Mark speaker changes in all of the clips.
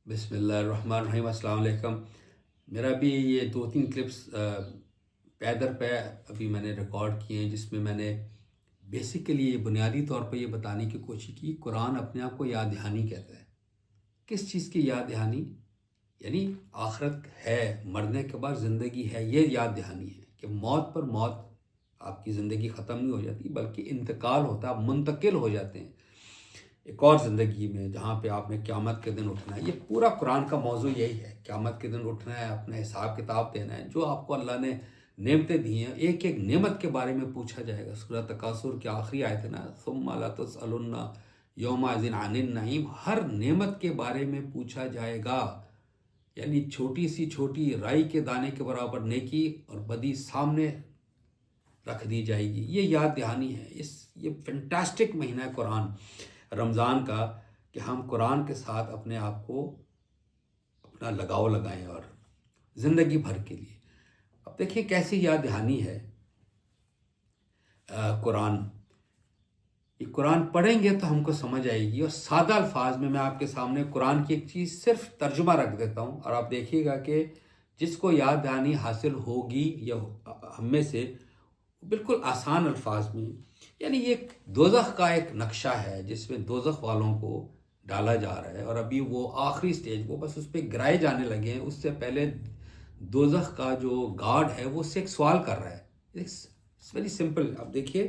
Speaker 1: بسم اللہ الرحمن الرحیم۔ السلام علیکم۔ میرا بھی یہ 2-3 کلپس پے در پے ابھی میں نے ریکارڈ کیے ہیں، جس میں میں نے بیسیکلی یہ بنیادی طور پر یہ بتانے کی کوشش کی قرآن اپنے آپ کو یاد دہانی کہتا ہے۔ کس چیز کی یاد دہانی؟ یعنی آخرت ہے، مرنے کے بعد زندگی ہے، یہ یاد دہانی ہے کہ موت پر موت آپ کی زندگی ختم نہیں ہو جاتی بلکہ انتقال ہوتا ہے، آپ منتقل ہو جاتے ہیں ایک اور زندگی میں، جہاں پہ آپ نے قیامت کے دن اٹھنا ہے۔ یہ پورا قرآن کا موضوع یہی ہے، قیامت کے دن اٹھنا ہے، اپنا حساب کتاب دینا ہے۔ جو آپ کو اللہ نے نعمتیں دی ہیں، ایک ایک نعمت کے بارے میں پوچھا جائے گا۔ سورہ تکاثر کی آخری آیت ہے نا، ثم لا تسألن یومئذ عن النعیم، ہر نعمت کے بارے میں پوچھا جائے گا۔ یعنی چھوٹی سی چھوٹی رائی کے دانے کے برابر نیکی اور بدی سامنے رکھ دی جائے گی۔ یہ یاد دہانی ہے۔ یہ فینٹاسٹک مہینہ ہے قرآن رمضان کا، کہ ہم قرآن کے ساتھ اپنے آپ کو اپنا لگاؤ لگائیں اور زندگی بھر کے لیے۔ اب دیکھیں کیسی یاد دہانی ہے قرآن۔ یہ قرآن پڑھیں گے تو ہم کو سمجھ آئے گی، اور سادہ الفاظ میں آپ کے سامنے قرآن کی ایک چیز صرف ترجمہ رکھ دیتا ہوں، اور آپ دیکھیے گا کہ جس کو یاد دہانی حاصل ہوگی یا ہم میں سے، بالکل آسان الفاظ میں، یعنی یہ دوزخ کا ایک نقشہ ہے جس میں دوزخ والوں کو ڈالا جا رہا ہے، اور ابھی وہ آخری سٹیج، وہ بس اس پہ گرائے جانے لگے ہیں۔ اس سے پہلے دوزخ کا جو گارڈ ہے وہ اس سے ایک سوال کر رہا ہے۔ It's very simple. اب دیکھیے،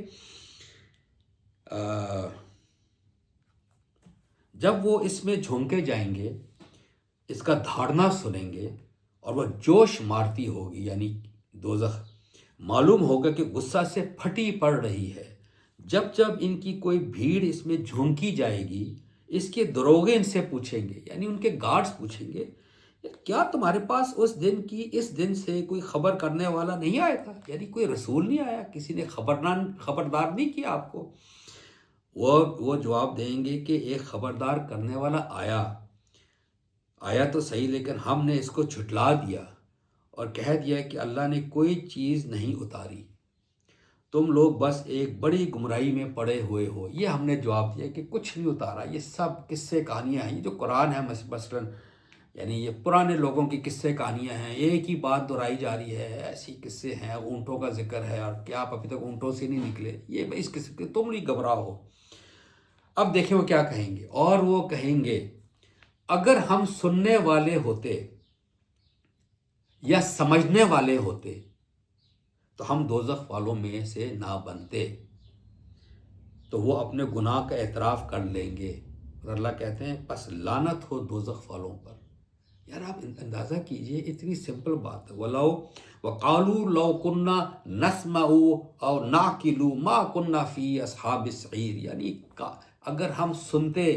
Speaker 1: جب وہ اس میں جھونکے جائیں گے، اس کا دھاڑنا سنیں گے اور وہ جوش مارتی ہوگی، یعنی دوزخ، معلوم ہوگا کہ غصہ سے پھٹی پڑ رہی ہے۔ جب جب ان کی کوئی بھیڑ اس میں جھونکی جائے گی، اس کے دروغے ان سے پوچھیں گے، یعنی ان کے گارڈز پوچھیں گے، کیا تمہارے پاس اس دن سے کوئی خبر کرنے والا نہیں آیا تھا؟ یعنی کوئی رسول نہیں آیا، کسی نے خبردار نہیں کیا آپ کو؟ وہ جواب دیں گے کہ ایک خبردار کرنے والا آیا تو صحیح، لیکن ہم نے اس کو جھٹلا دیا اور کہہ دیا کہ اللہ نے کوئی چیز نہیں اتاری، تم لوگ بس ایک بڑی گمراہی میں پڑے ہوئے ہو۔ یہ ہم نے جواب دیا کہ کچھ نہیں اتارا، یہ سب قصے کہانیاں ہیں۔ یہ جو قرآن ہے مثلاً، یعنی یہ پرانے لوگوں کی قصے کہانیاں ہیں، ایک ہی بات دہرائی جا رہی ہے، ایسی قصے ہیں، اونٹوں کا ذکر ہے، اور کیا آپ ابھی تک اونٹوں سے نہیں نکلے؟ یہ اس قسم کے، تم نہیں گھبراؤ۔ اب دیکھیں وہ کیا کہیں گے، اور وہ کہیں گے اگر ہم سننے والے ہوتے یا سمجھنے والے ہوتے تو ہم دوزخ والوں میں سے نہ بنتے۔ تو وہ اپنے گناہ کا اعتراف کر لیں گے، اور اللہ کہتے ہیں پس لعنت ہو دوزخ والوں پر۔ یار آپ اندازہ کیجئے، اتنی سمپل بات ہے۔ وَلَوْ وَقَالُوا لَوْ كُنَّا نَسْمَعُ أَوْ نَعْقِلُ مَا كُنَّا فِي أَصْحَابِ السَّعِيرِ، یعنی اگر ہم سنتے،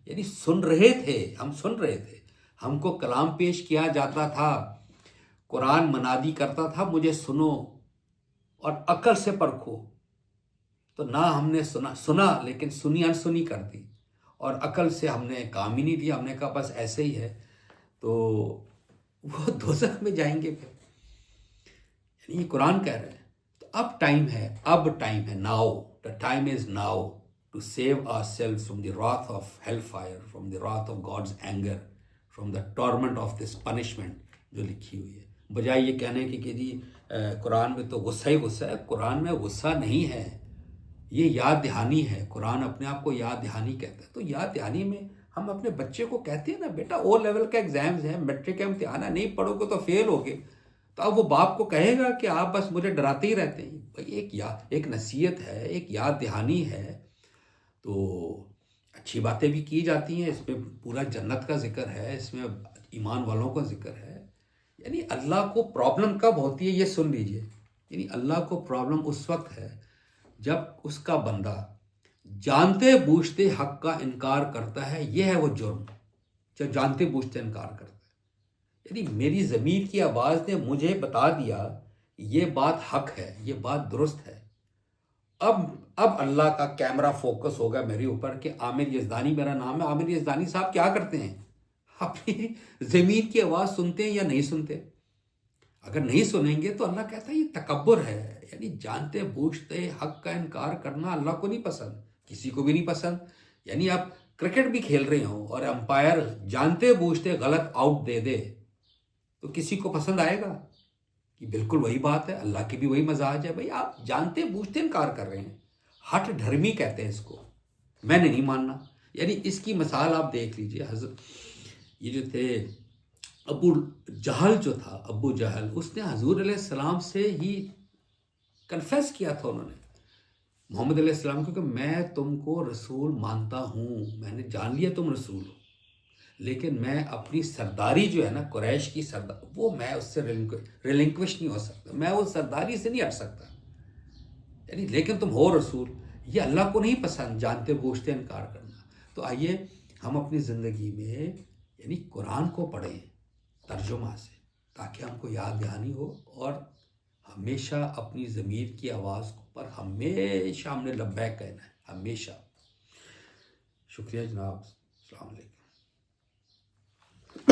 Speaker 1: یعنی سن رہے تھے، ہم کو کلام پیش کیا جاتا تھا، قرآن منادی کرتا تھا مجھے سنو اور عقل سے پرکھو، تو نہ ہم نے سنا لیکن سنی انسنی کر دی، اور عقل سے ہم نے کام ہی نہیں دیا، ہم نے کہا بس ایسے ہی ہے، تو وہ دوزخ میں جائیں گے پھر۔ یعنی یہ قرآن کہہ رہے ہیں۔ تو اب ٹائم ہے، now, the time is now to save ourselves from the wrath of hellfire, from the wrath of God's anger, from the torment of this punishment جو لکھی ہوئی ہے۔ بجائے یہ کہنے کی کہ جی قرآن میں تو غصہ ہی غصہ ہے، قرآن میں غصہ نہیں ہے، یہ یاد دہانی ہے۔ قرآن اپنے آپ کو یاد دہانی کہتا ہے۔ تو یاد دہانی میں ہم اپنے بچے کو کہتے ہیں نا، بیٹا او لیول کا ایگزامز ہیں، میٹرک کا امتحان ہے، نہیں پڑھو گے تو فیل ہوگے، تو اب وہ باپ کو کہے گا کہ آپ بس مجھے ڈراتے ہی رہتے ہیں؟ بھائی ایک نصیحت ہے، ایک یاد دہانی ہے، تو اچھی باتیں بھی کی جاتی ہیں، اس میں پورا جنت کا ذکر ہے، اس میں ایمان والوں کا ذکر ہے۔ یعنی اللہ کو پرابلم کب ہوتی ہے یہ سن لیجئے، یعنی اللہ کو پرابلم اس وقت ہے جب اس کا بندہ جانتے بوجھتے حق کا انکار کرتا ہے۔ یہ ہے وہ جرم، جو جانتے بوجھتے انکار کرتا ہے۔ یعنی میری ضمیر کی آواز نے مجھے بتا دیا یہ بات حق ہے، یہ بات درست ہے۔ اب اللہ کا کیمرہ فوکس ہوگا میرے اوپر کہ عامر یزدانی میرا نام ہے، عامر یزدانی صاحب کیا کرتے ہیں؟ اپنی ضمیر کی آواز سنتے ہیں یا نہیں سنتے؟ اگر نہیں سنیں گے تو اللہ کہتا ہے یہ تکبر ہے، یعنی جانتے بوجھتے حق کا انکار کرنا اللہ کو نہیں پسند، کسی کو بھی نہیں پسند۔ یعنی آپ کرکٹ بھی کھیل رہے ہوں اور امپائر جانتے بوجھتے غلط آؤٹ دے دے تو کسی کو پسند آئے گا؟ کہ بالکل وہی بات ہے، اللہ کی بھی وہی مزاج ہے، بھائی آپ جانتے بوجھتے انکار کر رہے ہیں، ہٹ دھرمی کہتے ہیں اس کو، میں نے نہیں ماننا۔ یعنی اس کی مثال آپ دیکھ لیجئے، حضرت یہ جو تھے ابو جہل جو تھا، ابو جہل، اس نے حضور علیہ السلام سے ہی کنفیس کیا تھا، انہوں نے محمد علیہ السلام کو کہ میں تم کو رسول مانتا ہوں، میں نے جان لیا تم رسول ہو، لیکن میں اپنی سرداری جو ہے نا قریش کی سردار، وہ میں اس سے ریلنکوش نہیں ہو سکتا، میں وہ سرداری سے نہیں ہٹ سکتا، یعنی لیکن تم ہو رسول، یہ اللہ کو نہیں پسند جانتے بوجھتے انکار کرنا۔ تو آئیے ہم اپنی زندگی میں یعنی قرآن کو پڑھیں ترجمہ سے، تاکہ ہم کو یاد دہانی ہو، اور ہمیشہ اپنی ضمیر کی آواز پر ہمیشہ ہم نے لبیک کہنا ہے، ہمیشہ۔ شکریہ جناب، السلام علیکم۔